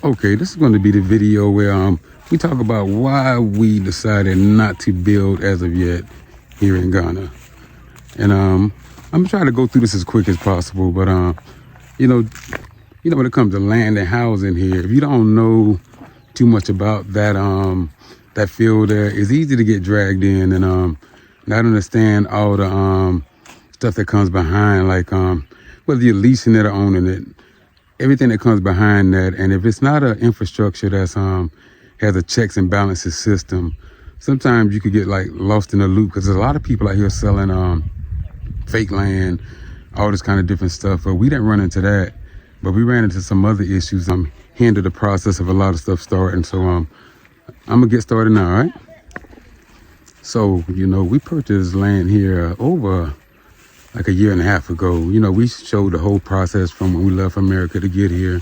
Okay, this is going to be the video where we talk about why we decided not to build as of yet here in Ghana. And I'm gonna try to go through this as quick as possible. But you know, when it comes to land and housing here, if you don't know too much about that field there, it's easy to get dragged in and not understand all the stuff that comes behind, like whether you're leasing it or owning it. Everything that comes behind that, and if it's not an infrastructure that's has a checks and balances system, sometimes you could get like lost in the loop because there's a lot of people out here selling fake land, all this kind of different stuff. But we didn't run into that, but we ran into some other issues hindered the process of a lot of stuff starting. So I'm gonna get started now, all right? So we purchased land here over like a year and a half ago. We showed the whole process from when we left America to get here.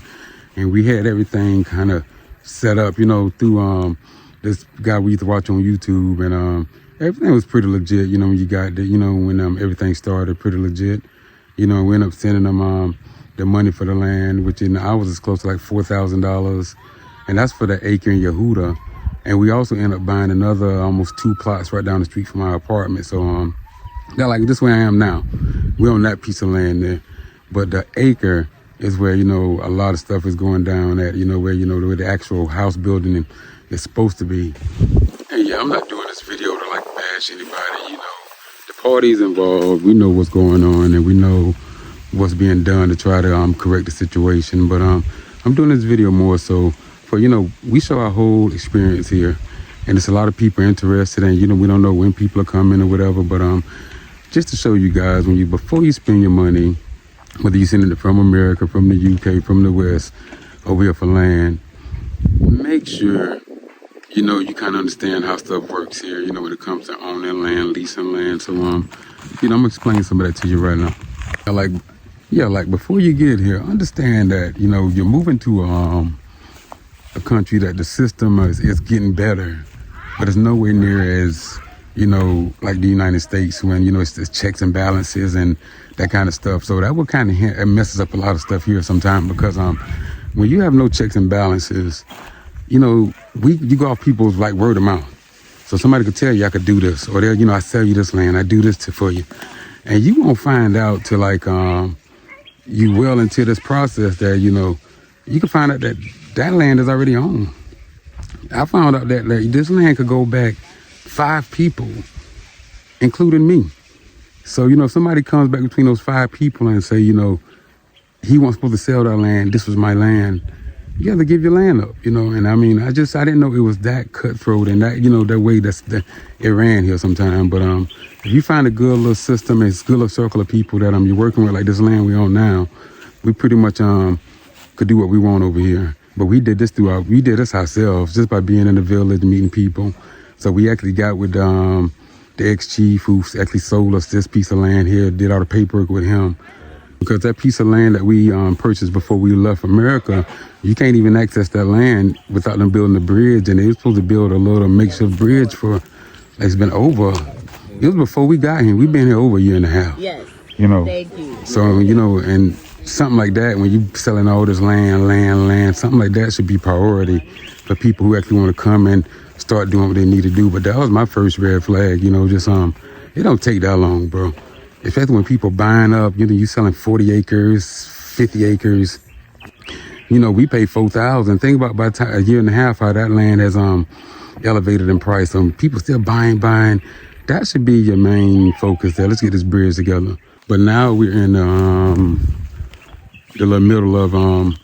And we had everything kind of set up, through this guy we used to watch on YouTube. And everything was pretty legit, when you got there, when everything started, pretty legit. We ended up sending them the money for the land, which in I was as close to like $4,000. And that's for the acre in Yehuda. And we also ended up buying another almost 2 plots right down the street from our apartment. So like this way I am now. We own that piece of land there. But the acre is where, a lot of stuff is going down at, where the actual house building is supposed to be. And yeah, I'm not doing this video to like bash anybody, The parties involved, we know what's going on and we know what's being done to try to correct the situation. But I'm doing this video more so for, we show our whole experience here. And it's a lot of people interested and, we don't know when people are coming or whatever, but just to show you guys, before you spend your money, whether you're sending it from America, from the UK, from the West, over here for land, make sure, you kind of understand how stuff works here, when it comes to owning land, leasing land. So, I'm gonna explain some of that to you right now. Like before you get here, understand that, you're moving to a country that the system is getting better, but it's nowhere near as like the United States when, it's checks and balances and that kind of stuff. So that would kind of messes up a lot of stuff here sometimes because when you have no checks and balances, you go off people's like word of mouth. So somebody could tell you I could do this, or they'll, I sell you this land, I do this for you. And you won't find out till like you well into this process that, you can find out that land is already owned. I found out that this land could go back 5 people, including me. So, if somebody comes back between those 5 people and say, he wasn't supposed to sell that land, this was my land, you have to give your land up, And I mean, I didn't know it was that cutthroat and that, that way it ran here sometime. But if you find a good little system and a good little circle of people that you're working with, like this land we own now, we pretty much could do what we want over here. But we did this ourselves, just by being in the village, meeting people. So we actually got with the ex-chief who actually sold us this piece of land here, did all the paperwork with him. Because that piece of land that we purchased before we left America, you can't even access that land without them building a bridge. And they were supposed to build a little makeshift bridge it's been over. It was before we got here. We've been here over a year and a half. Yes. Thank you. So, and something like that, when you selling all this land, something like that should be priority for people who actually want to come and start doing what they need to do. But that was my first red flag, it don't take that long, bro. Especially when people buying up, you selling 40 acres, 50 acres. We pay $4,000. Think about by the time, a year and a half how that land has elevated in price. People still buying. That should be your main focus there. Let's get this bridge together. But now we're in the little middle of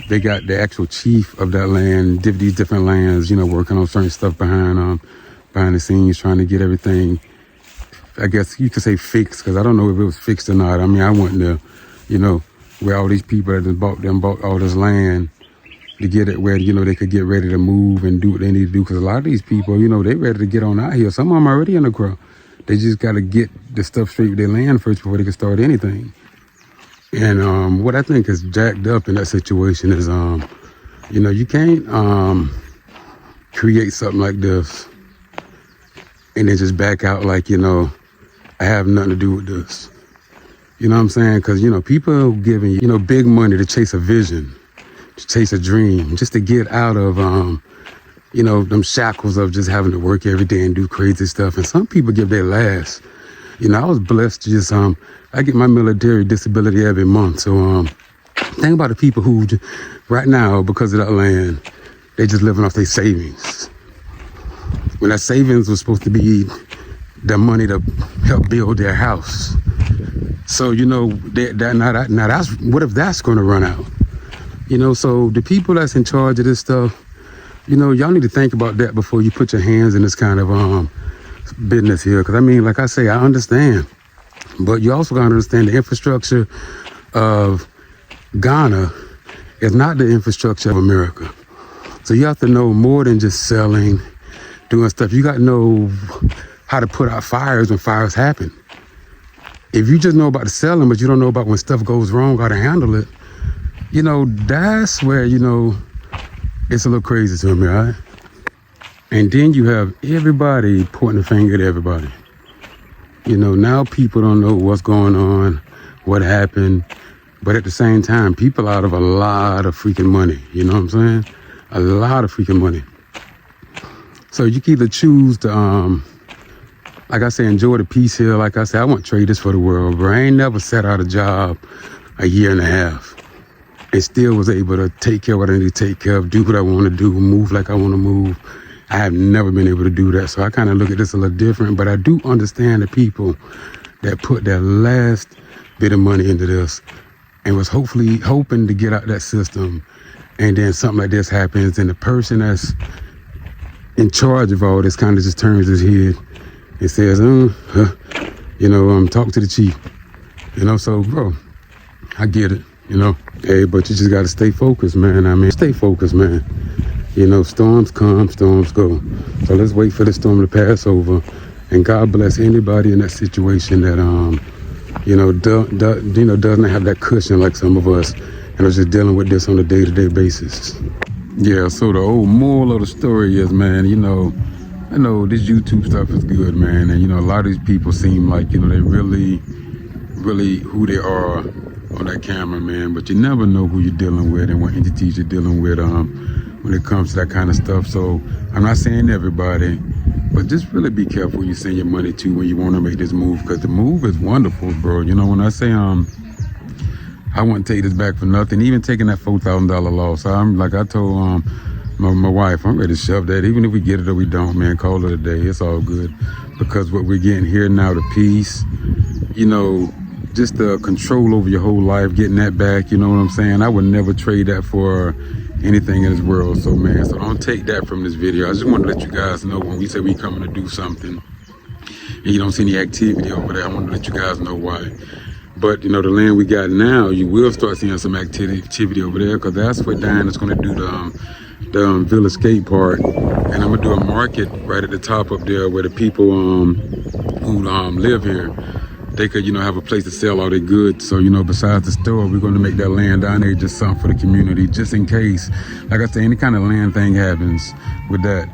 they got the actual chief of that land, these different lands, working on certain stuff behind the scenes, trying to get everything, I guess you could say fixed, because I don't know if it was fixed or not. I mean, I went to, where all these people that bought all this land to get it where, they could get ready to move and do what they need to do. Because a lot of these people, they ready to get on out here. Some of them already in the crowd. They just got to get the stuff straight with their land first before they can start anything. And what I think is jacked up in that situation is, you can't create something like this and then just back out like, I have nothing to do with this. You know what I'm saying? Because, people giving, big money to chase a vision. to chase a dream, just to get out of, you know, them shackles of just having to work every day and do crazy stuff. And some people give their last. You know, I was blessed to just, I get my military disability every month. So, think about the people who right now, because of that land, they just living off their savings. When that savings was supposed to be the money to help build their house. So, you know, now that's, what if that's going to run out? You know, so the people that's in charge of this stuff, you know, y'all need to think about that before you put your hands in this kind of business here. Because, I mean, like I say, I understand. But you also got to understand the infrastructure of Ghana is not the infrastructure of America. So you have to know more than just selling, doing stuff. You got to know how to put out fires when fires happen. If you just know about the selling, but you don't know about when stuff goes wrong, how to handle it, you know, that's where, you know, it's a little crazy to me, all right? And then you have everybody pointing the finger at everybody. You know, now people don't know what's going on, what happened. But at the same time, people out of a lot of freaking money. You know what I'm saying? A lot of freaking money. So you can either choose to, like I say, enjoy the peace here. Like I say, I want to trade this for the world, bro. I ain't never sat out a job a year and a half and still was able to take care of what I need to take care of, do what I want to do, move like I want to move. I have never been able to do that. So I kind of look at this a little different, but I do understand the people that put their last bit of money into this and was hoping to get out that system. And then something like this happens and the person that's in charge of all this kind of just turns his head and says, you know, talk to the chief. You know, so, bro, I get it, you know. Hey, but you just got to stay focused, man. I mean, stay focused, man. You know, storms come, storms go. So let's wait for the storm to pass over. And God bless anybody in that situation that, you know, doesn't have that cushion like some of us and are just dealing with this on a day-to-day basis. Yeah, so the old moral of the story is, man, you know, I know this YouTube stuff is good, man. And, you know, a lot of these people seem like, you know, they really who they are on that camera, man. But you never know who you're dealing with and what entities you're dealing with when it comes to that kind of stuff. So I'm not saying everybody, but just really be careful who you send your money to when you want to make this move. Because the move is wonderful, bro. You know, when I say, I wouldn't take this back for nothing, even taking that $4,000 loss. I'm like I told my wife, I'm ready to shove that. Even if we get it or we don't, man, call it a day. It's all good. Because what we're getting here now, the peace, you know, just the control over your whole life, getting that back, you know what I'm saying? I would never trade that for anything in this world. So, man, so don't take that from this video. I just want to let you guys know when we say we coming to do something and you don't see any activity over there, I want to let you guys know why. But, you know, the land we got now, you will start seeing some activity over there because that's what Diana's going to do the Villa Skate Park. And I'm going to do a market right at the top up there where the people who live here, they could, you know, have a place to sell all their goods. So, you know, besides the store, we're going to make that land down there just something for the community, just in case, like I said, any kind of land thing happens with that,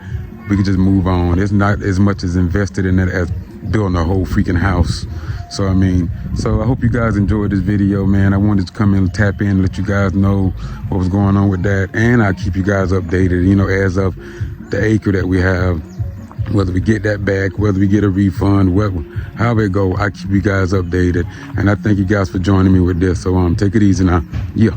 we can just move on. It's not as much as invested in it as building a whole freaking house. So, I mean, so I hope you guys enjoyed this video, man. I wanted to come in and tap in and let you guys know what was going on with that. And I'll keep you guys updated, you know, as of the acre that we have, whether we get that back, whether we get a refund, however it go, I keep you guys updated. And I thank you guys for joining me with this. So take it easy now. Yeah.